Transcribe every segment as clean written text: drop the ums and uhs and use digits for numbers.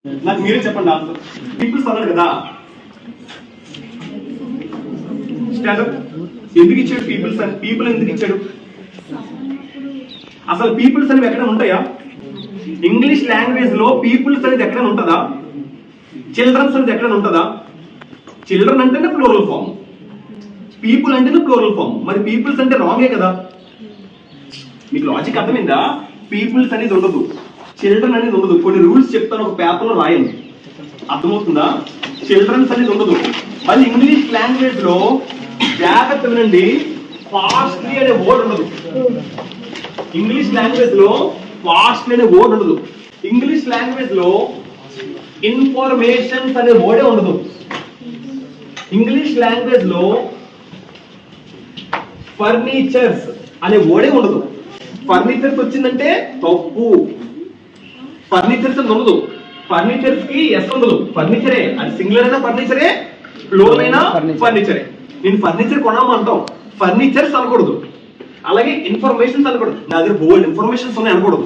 నాకు మీరే చెప్పండి ఆన్సర్. పీపుల్స్ అన్నాడు కదా, స్టాండప్ ఎందుకు ఇచ్చాడు పీపుల్స్ అని? పీపుల్ ఎందుకు ఇచ్చాడు? అసలు పీపుల్స్ అనేవి ఎక్కడ ఉంటాయా? ఇంగ్లీష్ లాంగ్వేజ్ లో పీపుల్స్ అనేది ఎక్కడ ఉంటుందా? చిల్డ్రన్స్ అనేది ఎక్కడ ఉంటుందా? చిల్డ్రన్ అంటేనే ప్లూరల్ ఫామ్, పీపుల్ అంటేనే ప్లూరల్ ఫామ్. మరి పీపుల్స్ అంటే రాంగే కదా? మీకు లాజిక్ అర్థమైందా? పీపుల్స్ అనేది ఉండదు, చిల్డ్రన్ అనేది ఉండదు. కొన్ని రూల్స్ చెప్తాను, ఒక పేపర్ లో రాయండి, అర్థమవుతుందా? చిల్డ్రన్స్ అనేది ఉండదు. మళ్ళీ ఇంగ్లీష్ లాంగ్వేజ్ లో జాగ్రత్త వినండి, ఫాస్ట్లీ అనే వర్డ్ ఉండదు. ఇంగ్లీష్ లాంగ్వేజ్ లో ఫాస్ట్లీ అనే వర్డ్ ఉండదు. ఇంగ్లీష్ లాంగ్వేజ్ లో ఇన్ఫర్మేషన్స్ అనే వర్డే ఉండదు. ఇంగ్లీష్ లాంగ్వేజ్ లో ఫర్నిచర్స్ అనే వర్డే ఉండదు. ఫర్నిచర్స్ వచ్చిందంటే తప్పు. ఫర్నిచర్స్ అని ఉండదు. ఫర్నిచర్స్ కి ఎస్ ఉండదు. ఫర్నిచరే, అది సింగులర్ అయినా ఫర్నిచరే, ప్లూరల్ అయినా ఫర్నిచరే. నేను ఫర్నిచర్ కొనమంటాం, ఫర్నిచర్స్ అనకూడదు. అలాగే ఇన్ఫర్మేషన్స్ అనకూడదు. నా దగ్గర బోల్డ్ ఇన్ఫర్మేషన్స్ ఉన్నాయి అనకూడదు.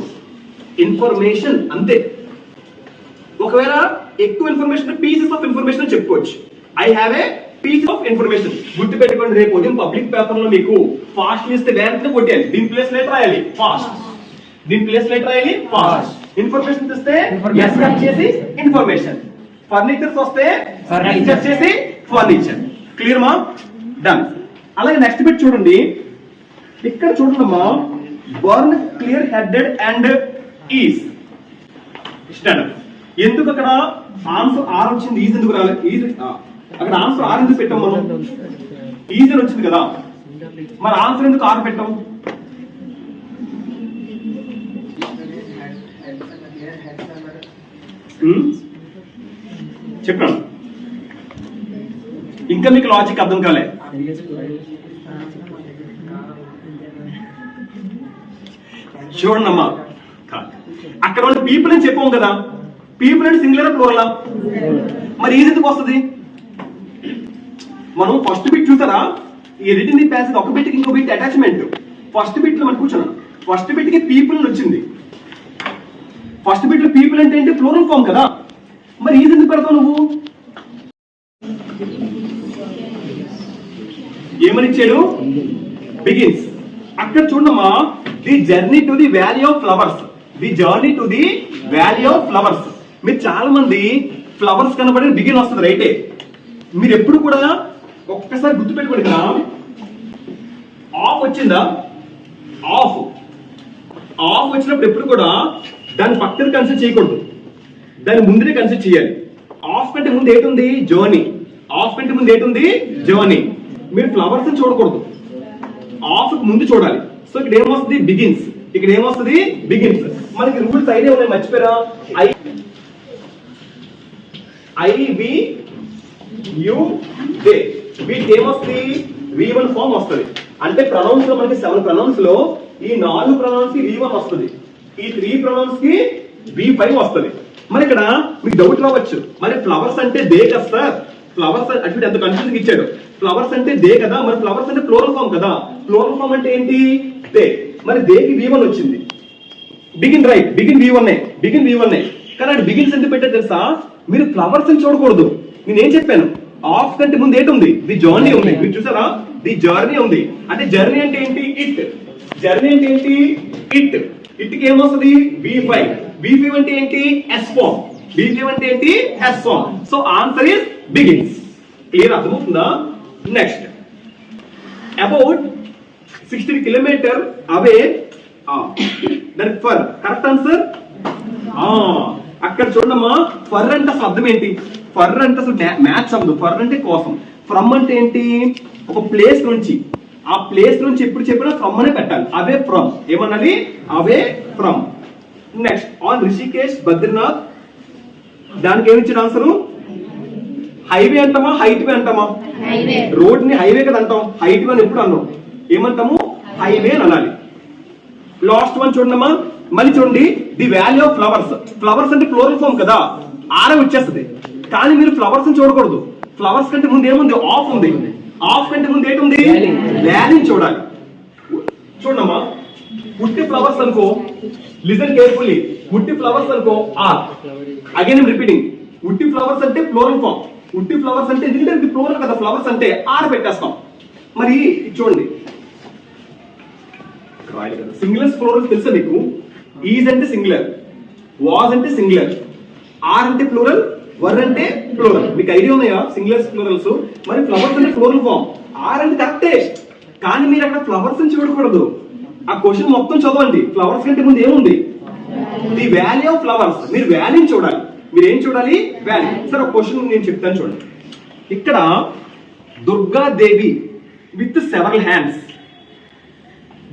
ఇన్ఫర్మేషన్ అంతే. ఒకవేళ ఎక్కువ ఇన్ఫర్మేషన్ పీసెస్ ఆఫ్ ఇన్ఫర్మేషన్ అని చెప్పుకోవచ్చు. I have a piece of information. గుర్తు పెట్టుకోండి, రేపు ఉదయం పబ్లిక్ పేపర్ లో మీకు ఫాస్ట్ ఇస్తే వెంటనే కొట్టేయాలి. దీని ప్లేస్ లెటర్ రాయాలి ఫాస్ట్, దీని ప్లేస్ లెటర్ రాయాలి ఫాస్ట్. ఇన్ఫర్మేషన్ ఇస్తే ఎస్ కట్ చేసి ఇన్ఫర్మేషన్. ఫర్నిచర్స్ వస్తే ఎస్ కట్ చేసి ఫర్నిచర్. క్లియర్ మా? డన్. అలాగే నెక్స్ట్ బిట్ చూడండి, ఇక్కడ చూడండి అమ్మా, burn clear headed and is standard. ఎందుకు అక్కడ ఆన్సర్ ఆర్ వచ్చింది, ఈజ్ ఎందుకు రాలేదు? ఈజ్ అక్కడ ఆన్సర్ ఆర్ ఎందుకు పెట్టాం మనం? ఈజ్ అని వచ్చింది కదా, మరి ఆన్సర్ ఎందుకు ఆర్ పెట్టాం? చెప్పాను, ఇంకా మీకు లాజిక్ అర్థం కాలే. చూడండి అమ్మా, అక్కడ ఉన్న పీపుల్ అని చెప్పాం కదా, పీపుల్ అంటే సింగులర్ ప్లూరలా? మరి ఈజ్ ఎందుకు వస్తుంది? మనం ఫస్ట్ బిట్ చూసారా, ఈ రిటన్ ది ప్యాసేజ్ ఒక బిట్కి ఇంకో బిట్ అటాచ్మెంట్. ఫస్ట్ బిట్ లో మనం కూర్చున్నాం, ఫస్ట్ బిట్ కి పీపుల్ వచ్చింది. ఫస్ట్ బిట్ లో పీపుల్ అంటే ఏంటి? ప్లూరల్ ఫామ్ కదా. మరి ఈజ్ ఎందుకు పెడతావు నువ్వు? ఏమని ఇచ్చాడు? బిగిన్స్. అక్కడ చూడమ్మా, the journey to the valley of flowers. The journey to the valley of flowers. మీరు చాలా మంది ఫ్లవర్స్ కనబడి బిగిన్ వస్తుంది, రైటే. మీరు ఎప్పుడు కూడా ఒక్కసారి గుర్తుపెట్టుకోండి, కదా ఆఫ్ వచ్చిందా? ఆఫ్ ఆఫ్ వచ్చినప్పుడు ఎప్పుడు కూడా దాని పక్కన కన్సిడర్ చేయకూడదు, దాని ముందునే కన్సిడర్ చేయాలి. ఆఫ్ కంటే ముందు ఏంటుంది? జర్నీ. ఆఫ్ కంటే ముందు ఏంటుంది? జర్నీ. మీరు ఫ్లవర్స్ చూడకూడదు, ఆఫ్ ముందు చూడాలి. సో ఇక్కడ ఏమొస్తుంది? బిగిన్స్. ఇక్కడ ఏమొస్తుంది? బిగిన్స్. మనకి రూల్స్ ఐడియా ఉన్నాయి, మర్చిపోయారా? I we you they. వీటికి ఏమొస్తుంది? V1 ఫామ్ వస్తుంది. అంటే ప్రొనౌన్స్ లో మనకి 7 ప్రొనౌన్స్ లో ఈ 4 ప్రొనౌన్స్ కి V1 వస్తుంది, ఈ 3 ప్రొనౌన్స్ కి V5 వస్తుంది. మరి ఇక్కడ మీకు డౌట్ రావచ్చు, మరి ఫ్లవర్స్ అంటే దే కదా సార్? ఫ్లవర్స్ అంటే ఎంత కన్ఫ్యూజన్ ఇచ్చాడు. ఫ్లవర్స్ అంటే దే కదా, మరి ఫ్లవర్స్ అంటే ప్లూరల్ ఫామ్ కదా. ప్లూరల్ ఫామ్ అంటే ఏంటి? దే. మరి దేకి V1 వచ్చింది. Begin right, begin V1. Begin V1. కానీ అది బిగిన్స్ ఎందుకు పెట్టారు తెలుసా? మీరు ఫ్లవర్స్ అని చూడకూడదు. నేనేం చెప్పాను? ఆఫ్ కంటే ముందు ఏంటి ఉంది? ది జర్నీ ఉంది. మీరు చూసారా? ది జర్నీ ఉంది. అంటే జర్నీ అంటే ఏంటి? ఇట్. జర్నీ అంటే ఏంటి? ఇట్. ఇట్ కి ఏమొస్తుంది? V5. V5 అంటే ఏంటి? S form. V5 అంటే ఏంటి? S form. So answer is begins. Clear? అర్థమవుతుందా? Next, about 60 kilometre away. దానికి ఫర్ కరెక్ట్ ఆన్సర్. అక్కడ చూడమ్మా, ఫర్ అంటే అసలు అర్థం ఏంటి? ఫర్ అంటే అసలు మ్యాచ్ అవ్వదు. ఫర్ అంటే కోసం. ఫ్రమ్ అంటే ఏంటి? ఒక ప్లేస్ నుంచి, ఆ ప్లేస్ నుంచి ఎప్పుడు చెప్పినా ఫ్రమ్ అనే పెట్టాలి. Away from. ఏమన్నది? Away from. Next, on Rishikesh Badrinath. దానికి ఏమి ఇచ్చిన ఆన్సర్? హైవే అంటామా, హైట్ వే అంటామా? రోడ్ ని హైవే కదా అంటాం, హైట్ వే అని ఎప్పుడు అన్నాం. ఏమంటాము? హైవే అని అనాలి. లాస్ట్ వన్ చూడమ్మా, మళ్ళీ చూడండి, the valley of flowers. Flowers అంటే ప్లూరల్ ఫామ్ కదా, ఆరే వచ్చేస్తుంది. కానీ మీరు ఫ్లవర్స్ చూడకూడదు. ఫ్లవర్స్ కంటే ముందు ఏముంది? ఆఫ్ ఉంది. ఆఫ్ కంటే ముందు ఏంటుంది? వ్యాలీ చూడాలి. చూడమ్మా, ఉట్టి ఫ్లవర్స్ అనుకో, లిసన్ కేర్ఫుల్లీ, ఉట్టి ఫ్లవర్స్ అనుకో ఆర్. అగైన్ ఐమ్ రిపీటింగ్, ఉట్టి ఫ్లవర్స్ అంటే ప్లూరల్ ఫామ్. ఉట్టి ఫ్లవర్స్ అంటే ఎందుకంటే ప్లూరల్ కదా, ఫ్లవర్స్ అంటే ఆర్ పెట్టేస్తాం. మరి చూడండి, సింగులర్స్ ప్లూరల్ తెలుసా మీకు? ఈజ్ అంటే సింగులర్, వాజ్ అంటే సింగులర్, ఆర్ అంటే ప్లూరల్, వర్ అంటే ప్లూరల్. మీకు ఐడియా ఉన్నాయా సింగులర్స్ ప్లూరల్స్? మరి ఫ్లవర్స్ అంటే ప్లూరల్ ఫామ్, ఆర్ అంటే కరెక్టే. కానీ మీరు అక్కడ ఫ్లవర్స్ అని చూడకూడదు. ఆ క్వశ్చన్ మొత్తం చదవండి. ఫ్లవర్స్ కంటే ముందు ఏముంది? The value of flowers. మీరు వాల్యూని చూడాలి. మీరు ఏం చూడాలి? వాల్యూ. సరే ఒక క్వశ్చన్ నేను చెప్తాను చూడండి. ఇక్కడ Durgadevi with several hands,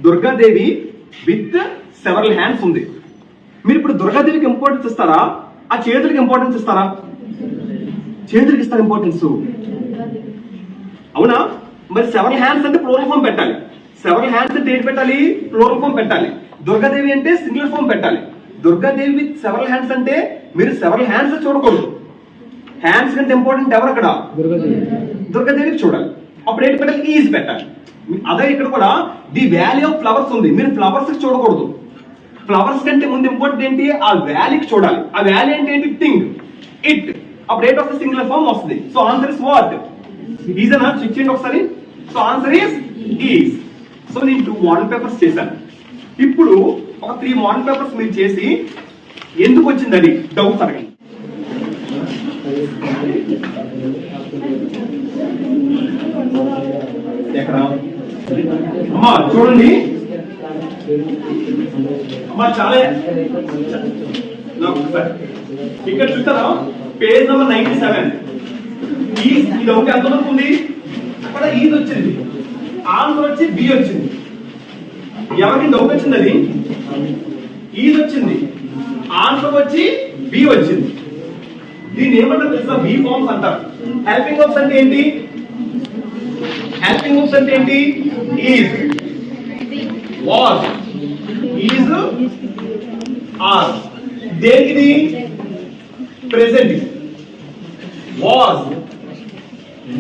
Durgadevi with several hands ఉంది. మీరు ఇప్పుడు దుర్గాదేవికి ఇంపార్టెన్స్ ఇస్తారా, ఆ చేతులకి ఇంపార్టెన్స్ ఇస్తారా? చేతులకి ఇస్తారు ఇంపార్టెన్స్, అవునా? మరి సెవరల్ హ్యాండ్స్ అంటే ప్లూరల్ ఫామ్ పెట్టాలి. సెవరల్ హ్యాండ్స్ అంటే ఏంటి పెట్టాలి? ప్లూరల్ ఫామ్ పెట్టాలి. దుర్గాదేవి అంటే సింగులర్ ఫామ్ పెట్టాలి. దుర్గాదేవి విత్ సెవరల్ హ్యాండ్స్ అంటే మీరు సెవరల్ హ్యాండ్స్ చూడకూడదు. హ్యాండ్స్ కంటే ఇంపార్టెంట్ ఎవరు అక్కడ? దుర్గాదేవికి చూడాలి. అప్పుడు ఏంటి పెట్టాలి? ఈజ్ పెట్టాలి. అదే ఇక్కడ కూడా ది వాల్యూ ఆఫ్ ఫ్లవర్స్ ఉంది. మీరు ఫ్లవర్స్ చూడకూడదు. ఫ్లవర్స్ కంటే ముందు ఇంపార్టెంట్ ఏంటి? ఆ వాల్యూకి చూడాలి. ఆ వాల్యూ అంటే ఏంటి? Thing, it. అప్పుడు ఏంటి వస్తుంది? సింగులర్ ఫామ్ వస్తుంది. So answer is what? Is అనా? చెక్ చేయండి ఒకసారి. So answer is is. So నేను 2 మోడల్ పేపర్స్ చేశాను. ఇప్పుడు ఒక 3 మోడల్ పేపర్స్ మీరు చేసి ఎందుకు వచ్చింది అది డౌట్ అడగండి. ఎక్కడ అమ్మా చూడండి, అమ్మా చాలా ఇక్కడ చూస్తారా? Page number 97. ఇది ఒకటి ఎంతవరకు ఉంది? అక్కడ ఈజ్ వచ్చింది, ఆన్సర్ వచ్చి బి వచ్చింది. ఎవరికి డౌట్ వచ్చింది? అది ఈజ్ వచ్చింది, ఆన్సర్ వచ్చి బి వచ్చింది. దీన్ని ఏమంటారు తెలుసా? బి ఫార్మ్స్ అంటారు. హెల్పింగ్ వర్బ్స్ అంటే ఏంటి? హెల్పింగ్ వర్బ్స్ అంటే ఏంటి? Is, was, is, are. దేనికి? ప్రెజెంట్. Was,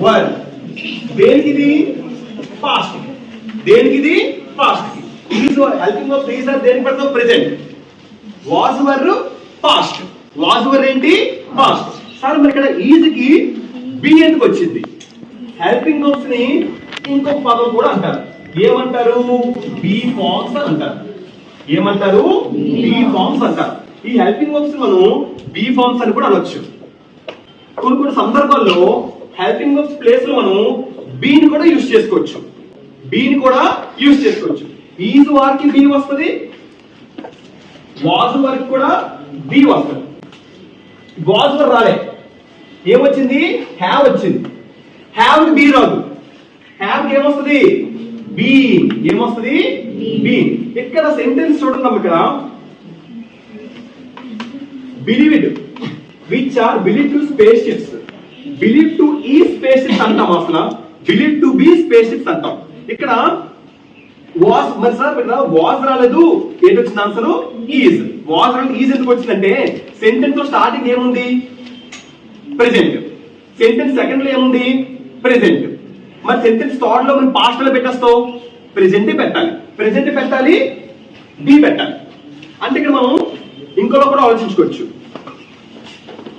were. దేనికి? పాస్ట్. దేనికి? Past. Is helping verbs is are దేనికి పెడతాం? Present. Was, were, past. Was, were ఏంటి? పాస్ట్. సార్ మరి ఇక్కడ ఈజ్ కి బి ఎందుకు వచ్చింది? హెల్పింగ్ వర్బ్స్ ని ఇంకొక పదం కూడా అంటారు. ఏమంటారు? బి ఫార్మ్స్ అని అంటారు. ఏమంటారు? బి ఫార్మ్స్ అంటారు. ఈ హెల్పింగ్ వర్బ్స్ మనం బి ఫార్మ్స్ అని కూడా అనొచ్చు. కొన్ని సందర్భాల్లో హెల్పింగ్ వర్బ్స్ ప్లేస్ లో మనం బీని కూడా యూజ్ చేసుకోవచ్చు. బీని కూడా యూజ్ చేసుకోవచ్చు. ఈజ్ వారికి బి వస్తుంది, వాజ్ వారికి కూడా బి వస్తుంది. వాజ్ వర్ రాలే, ఏమొచ్చింది? హ్యావ్ వచ్చింది. హ్యావ్ కి బి రాదు. హ్యావ్ కి ఏమొస్తుంది? బి. ఏమొస్తుంది? బి. ఇక్కడ సెంటెన్స్ చూడండి. ఇక్కడ believed which are believe to space ships. Believe to ఈ స్పేస్ షిప్స్ అంటాం, అసలు believe to be space ships అంటాం. ఇక్కడ వాజ్, మరి సార్ ఇక్కడ వాజ్ రాలేదు, ఏంటి వచ్చింది ఆన్సర్? ఈజ్. వాజ్ రాలేదు, ఈజ్ ఎందుకు వచ్చిందంటే సెంటెన్స్ లో స్టార్టింగ్ ఏముంది? ప్రెజెంట్. సెంటెన్స్ సెకండ్ లో ఏముంది? ప్రెజెంట్. మరి సెంటెన్స్ థర్డ్ లో మనం పాస్ట్ లో పెట్టేస్తావు, ప్రెజెంట్ పెట్టాలి. ప్రెజెంట్ పెట్టాలి, బి పెట్టాలి. అంటే ఇక్కడ మనం ఇంకోలో కూడా ఆలోచించుకోవచ్చు.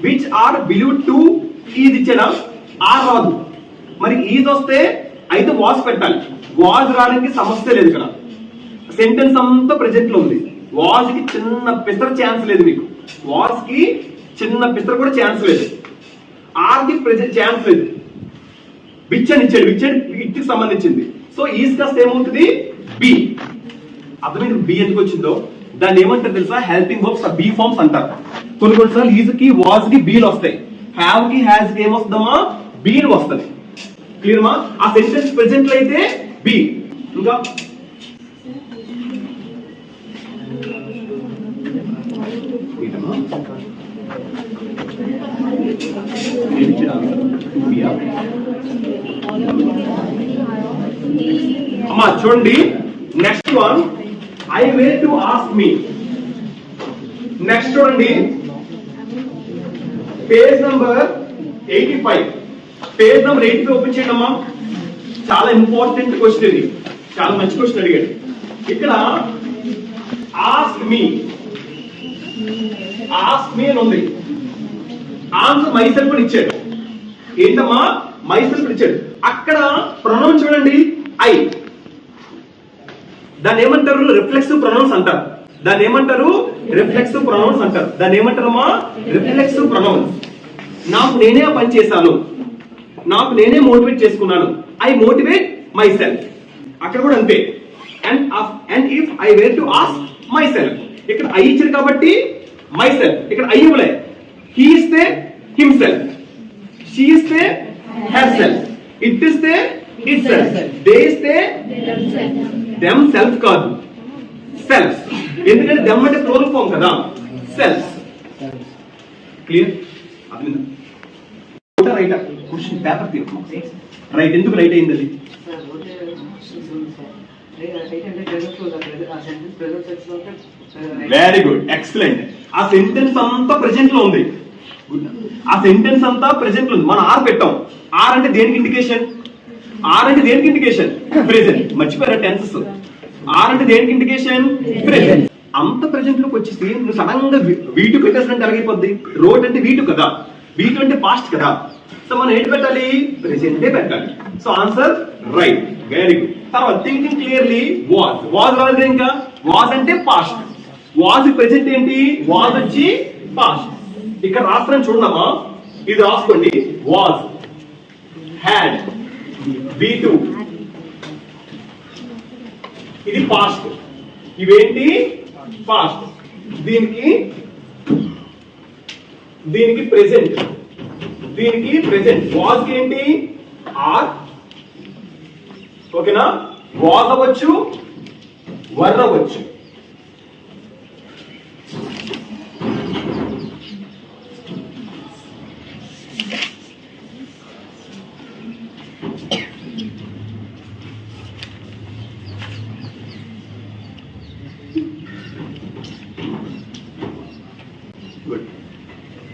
Which are believe to is ఇచ్చేనా? ఆర్ రాదు. మరి ఈజ్ వస్తే అయితే వాజ్ పెట్టాలి. వాజ్ రావడానికి సమస్య లేదు. ఇక్కడ సెంటెన్స్ అంతా ప్రెజెంట్ లో ఉంది. వాజ్ కి చిన్న పిసర ఛాన్స్ లేదు మీకు. వాజ్ కి చిన్న పిసర కూడా ఛాన్స్ లేదు. ఆర్ కి ప్రెజెంట్ ఛాన్స్ లేదు. విచ్ అని ఇచ్చాడు, విచ్ అని ఇట్కి సంబంధించింది. సో ఈజ్ కాస్త ఏమవుతుంది? బి. అర్థమైంది బి ఎందుకు వచ్చిందో? దాన్ని ఏమంటారు తెలుసా? హెల్పింగ్ వర్బ్స్ బి ఫార్మ్స్ అంటారు. కొన్నిసార్లు ఈజ్ కి వాజ్ కి బీలు వస్తాయి. హ్యావ్ కి హ్యాస్ కి ఏమొస్తుందమ్మా? బీలు వస్తుంది. క్లియర్ మా? ఆ సెంటెన్స్ ప్రెజెంట్ లో అయితే బి. ఇంకా అమ్మా చూడండి, next one I way to ask me. Next చూడండి, page number 85. Page number 85 open చేయండి అమ్మా. చాలా ఇంపార్టెంట్ క్వశ్చన్ ఇది, చాలా మంచి క్వశ్చన్ అడిగాడు. ఇక్కడ ఆస్క్ మీ అని ఉంది. ఆన్సర్ మై సెల్ఫ్ అని ఇచ్చాడు. ఏంటమ్మా మై సెల్ఫ్ ఇచ్చాడు. అక్కడ ప్రొనౌన్ చూడండి ఐ. దాన్ని ఏమంటారు? రిఫ్లెక్సివ్ ప్రొనౌన్స్ అంటారు. దాన్ని ఏమంటారు? రిఫ్లెక్సివ్ ప్రొనౌన్స్ అంటారు. దాన్ని ఏమంటారమ్మా? Reflexive pronounce. నాకు నేనే ఆ పని చేశాను, నాకు నేనే మోటివేట్ చేసుకున్నాను. I motivate myself. అక్కడ కూడా అంతే. And if I were to ask myself, ఇక్కడ ఐ ఇచ్చారు కాబట్టి మై సెల్ఫ్, ఇక్కడ ఐ ఇవ్వలే. హీ ఇస్తే హిమ్సెల్ఫ్, షీ ఇస్తే హెర్ సెల్ఫ్, ఇట్ ఇస్తే ఇట్ సెల్ఫ్, దే ఇస్తే దెమ్ సెల్ఫ్ కాదు, సెల్ఫ్. ఎందుకంటే దెమ్ అంటే ప్లూరల్ ఫామ్ కదా, self. Clear? Right question paper తీరు. రైట్ ఎందుకు రైట్ అయింది అది? Very good, excellent. ఆ సెంటెన్స్ అంతా ప్రెజెంట్ లో ఉంది. ఆ సెంటెన్స్ అంతా ప్రెజెంట్ లో ఉంది. మనం ఆర్ పెట్టాం. ఆర్ అంటే దేనికి ఇండికేషన్? ఆర్ అంటే దేనికి ఇండికేషన్? ప్రెజెంట్. మర్చిపోయారా టెన్సెస్? ఆర్ అంటే దేనికి ఇండికేషన్? ప్రెజెంట్. అంత ప్రెజెంట్ లోకి వచ్చేసి నువ్వు సడన్ గా వీటు పెట్టేసినట్టు ఎలాగైపోద్ది? రోడ్ అంటే వీటు కదా, వీటు అంటే పాస్ట్ కదా. సో మనం ఏంటి పెట్టాలి? ప్రెజెంటే పెట్టాలి. So answer right. Very good. తర్వాత థింకింగ్ క్లియర్లీ. వాజ్ రాలేదు ఇంకా. వాజ్ అంటే పాస్ట్, వాజ్ ప్రెజెంట్ ఏంటి? వాజ్ వచ్చి పాస్ట్. ఇక్కడ రాస్తాను చూడమ్మా, ఇది రాసుకోండి. వాజ్, హ్యాడ్, బీ2, ఇది పాస్ట్. ఇవేంటి? పాస్ట్. దీనికి ప్రెజెంట్, దీనికి ప్రెజెంట్. వాజ్ కి ఏంటి? ఆర్. ఓకేనా? వాజ్ అవ్వచ్చు, వర్ అవ్వచ్చు.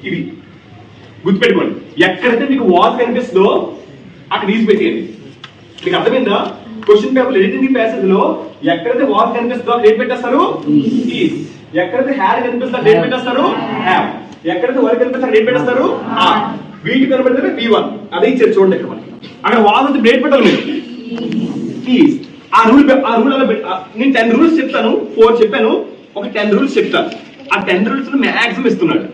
ఇవి గుర్తుపెట్టుకోండి. ఎక్కడైతే మీకు వాజ్ కనిపిస్తుందో అక్కడ ఈజ్ పెట్టేయండి. మీకు అర్థమైందా? క్వశ్చన్ పేపర్ ఎడిటింగ్ ప్యాసేజ్ లో ఎక్కడైతే వాజ్ కనిపిస్తుందో అక్కడ ఏం పెట్టేస్తారు? ఈజ్. ఎక్కడైతే హ్యాడ్ కనిపిస్తుందో అక్కడ ఏం పెట్టేస్తారు? హ్యావ్. ఎక్కడైతే వర్ కనిపిస్తుందో అక్కడ ఏం పెట్టేస్తారు? ఆర్. వీటి కనబడితే P1. అదే ఇచ్చారు చూడండి. ఇక్కడ మనకి అక్కడ వాజ్ వచ్చి బ్రేక్ పెట్టాలి మీరు. ఈజ్. ఆ రూల్ అలా నేను 10 రూల్స్ చెప్తాను, 4 చెప్పాను, ఒక 10 రూల్స్ చెప్తాను. ఆ 10 రూల్స్ మ్యాక్సిమం ఇస్తున్నాడు.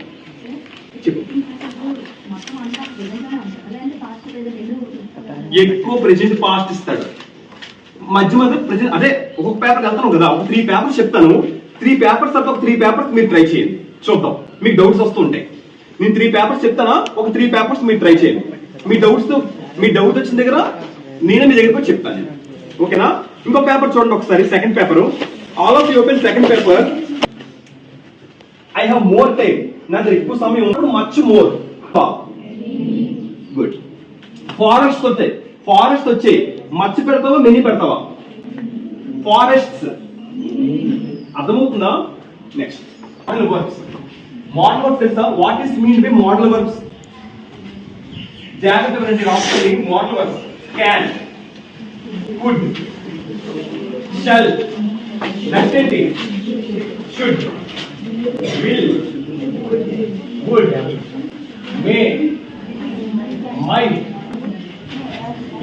ఎక్కువ ప్రెజెంట్ పాస్ట్ ఇస్తాడు, మధ్య మధ్య ప్రెజెంట్. అదే ఒక్కొక్క పేపర్ వెళ్తాను కదా, ఒక 3 పేపర్స్ చెప్తాను. 3 పేపర్స్ తర్వాత ఒక 3 పేపర్స్ మీరు ట్రై చేయండి, చూద్దాం. మీకు డౌట్స్ వస్తుంటాయి. నేను 3 పేపర్స్ చెప్తానా, ఒక 3 పేపర్స్ మీరు ట్రై చేయండి. మీ డౌట్ వచ్చిన దగ్గర నేనే మీ దగ్గరకు వచ్చి చెప్తాను. ఓకేనా? ఇంకో పేపర్ చూడండి ఒకసారి. Second paper. All of you open second paper. I have more time. నా దగ్గర ఎక్కువ సమయం ఉన్నప్పుడు మచ్ మోర్. గుడ్. ఫారెస్ట్ వస్తాయి. ఫారెస్ట్ వచ్చాయి. మచ్చ పెడతావా, మెనీ పెడతావా? ఫారెస్ట్స్. అర్థమవుతుందా? Next modal verbs. Modal verbs తెలుసా? What is mean by modal verbs? జాగ్రత్తగా రండి రాసుకోండి. Modal verbs can, could, shall, next ఏంటి? Should, will, would, may, might.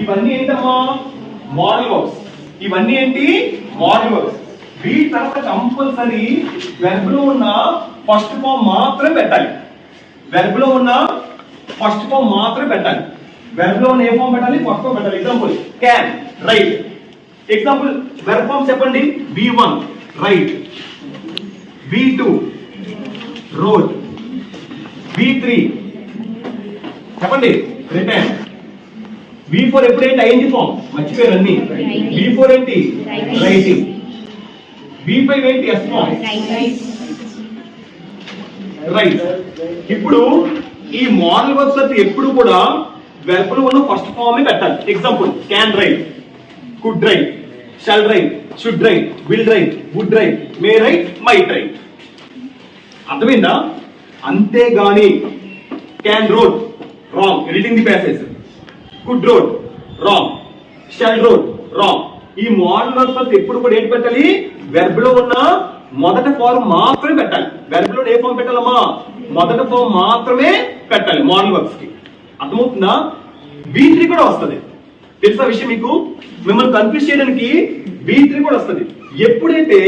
ఇవన్నీ ఏంటమ్మా? Modal verbs. ఇవన్నీ ఏంటి? Modal verbs. వీటి తర్వాత కంపల్సరీ వెర్బ్ లో ఉన్న ఫస్ట్ ఫామ్ మాత్రం పెట్టాలి. వెర్బ్ లో ఉన్న ఫస్ట్ ఫామ్ మాత్రం పెట్టాలి. వెర్బ్ లో ఉన్న ఏ ఫామ్ పెట్టాలి? ఫస్ట్ ఫామ్ పెట్టాలి. Example can, write. Example verb form చెప్పండి. B1 right, B2 road, B3 చెప్పండి రిటర్న్. B4 ఎప్పుడేంటి? ING form. మర్చిపోయారు అన్ని. B4 ఏంటి? రైటింగ్. B5 ఏంటి? S form. రైట్. ఇప్పుడు ఈ మోడల్ వర్బ్స్ అయితే ఎప్పుడు కూడా వెర్బ్ లో ఉన్న ఫస్ట్ ఫామ్ పెట్టాలి. Example can write, could write, shall write, should write, will write, would write, may write, might write. అర్థమైందా? అంతేగాని can wrote wrong, editing the passage. Could wrote wrong, shall wrote wrong. ఈ model verbs ఎప్పుడు కూడా ఏంటి పెట్టాలి? Verb లో ఉన్న మొదటి ఫార్మ్ మాత్రమే పెట్టాలి. వెర్బ్ లో ఏ ఫార్మ్ పెట్టాలమ్మా? మొదటి ఫార్మ్ మాత్రమే పెట్టాలి మోడల్ వర్బ్స్ కి. అర్థమవుతుందా? V3 కూడా వస్తుంది. తెలుసా విషయం మీకు? మిమ్మల్ని కన్ఫ్యూజ్ చేయడానికి V3 కూడా వస్తుంది. ఎప్పుడైతే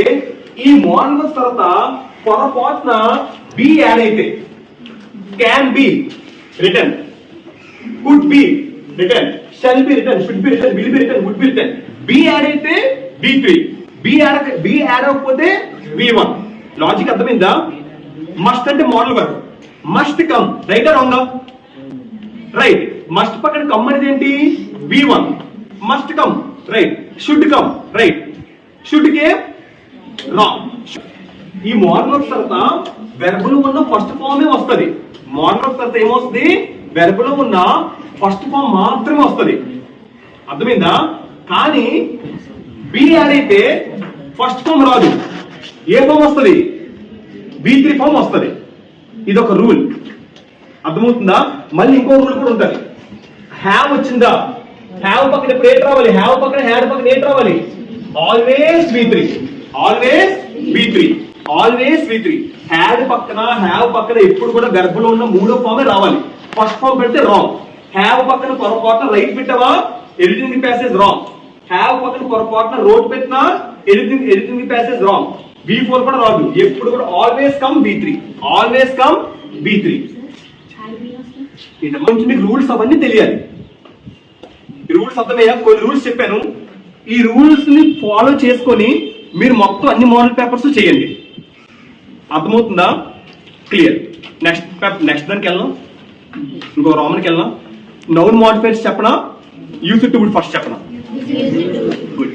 ఈ మోడల్ వర్బ్స్ తర్వాత పొరపాటున బి యాడ్ అయితే, can be written, could be written, shall be written, should be written, will be written, would be written. Be add అయితే V3, బి యాడ్ అవ్వకపోతే V1. లాజిక్ అర్థమైందా? మస్ట్ అంటే model verb. Must come, right are wrong? Right. Must పక్కన come అనేది ఏంటి? V1. Must come, right. Should come, right. Should came, wrong. ఈ model verb తర్వాత verb లో ఉన్న ఫస్ట్ ఫామ్ వస్తుంది. మోడల్ వర్బ్ తర్వాత ఏమొస్తుంది? వెర్బ్ లో ఉన్న ఫస్ట్ ఫామ్ మాత్రమే వస్తుంది. అర్థమైందా? కానీ బి యాడ్ అయితే ఫస్ట్ ఫామ్ రాదు. ఏ ఫామ్ వస్తుంది? V3 ఫామ్ వస్తుంది. ఇది ఒక రూల్. అర్థమవుతుందా? మళ్ళీ ఇంకో రూల్ కూడా ఉంటుంది. హ్యావ్ వచ్చిందా? హ్యావ్ పక్కన ఇప్పుడు ఏంటి రావాలి? హ్యావ్ పక్కన హ్యాడ్ పక్కన ఏంటి రావాలి? Always V3. Always V3. Always V3. Had పక్కన హ్యావ్ పక్కన ఎప్పుడు కూడా వెర్బ్ లో ఉన్న మూడో ఫామే రావాలి. ఫస్ట్ ఫామ్ పెడితే రాంగ్. హ్యావ్ పక్కన పొరపాటున రైట్ పెట్టావా, editing the passage wrong. Have పక్కన పొరపాటున రోడ్ పెట్టినా editing the passage wrong. V4 కూడా రాదు. ఎప్పుడు కూడా always come V3. Always come V3. మీకు రూల్స్ అవన్నీ తెలియాలి. ఈ రూల్స్ అర్థమయ్యా? కొన్ని రూల్స్ చెప్పాను. ఈ రూల్స్ ని ఫాలో చేసుకొని మీరు మొత్తం అన్ని మోడల్ పేపర్స్ చేయండి. అర్థమవుతుందా? క్లియర్. నెక్స్ట్ దానికి వెళ్దాం. ఇంకో రోమన్కి వెళ్దాం. నౌన్ మోడిఫైర్స్ చెప్పనా, యూజ్ టు వుడ్ ఫస్ట్ చెప్పనా? గుడ్.